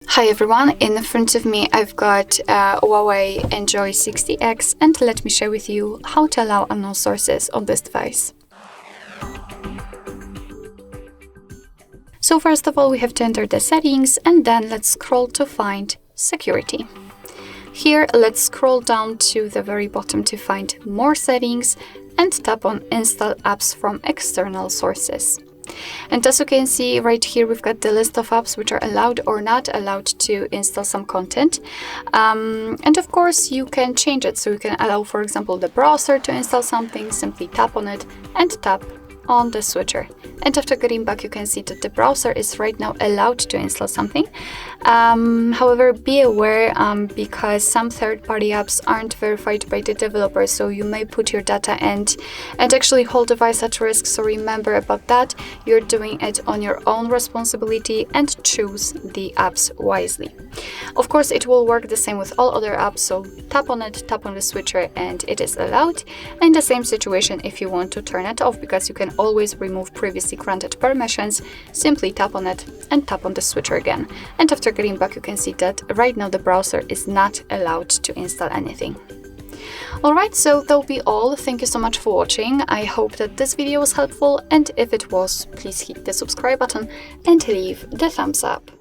Hi everyone, in front of me I've got HUAWEI Enjoy 60X, and let me share with you how to allow unknown sources on this device. So first of all, we have to enter the settings, and then let's scroll to find security. Here, let's scroll down to the very bottom to find more settings and tap on install apps from external sources. And as you can see right here, we've got the list of apps which are allowed or not allowed to install some content. And of course, you can change it. So you can allow, for example, the browser to install something, simply tap on it and tap on the switcher. And after getting back, you can see that the browser is right now allowed to install something. However, be aware because some third-party apps aren't verified by the developer, so you may put your data and actually whole device at risk. So remember about that. You're doing it on your own responsibility and choose the apps wisely. Of course, it will work the same with all other apps, so tap on it, tap on the switcher, and it is allowed. And the same situation if you want to turn it off, because you can always remove previously granted permissions. Simply tap on it and tap on the switcher again. And after getting back, you can see that right now the browser is not allowed to install anything. Alright, so that'll be all. Thank you so much for watching. I hope that this video was helpful, and if it was, please hit the subscribe button and leave the thumbs up.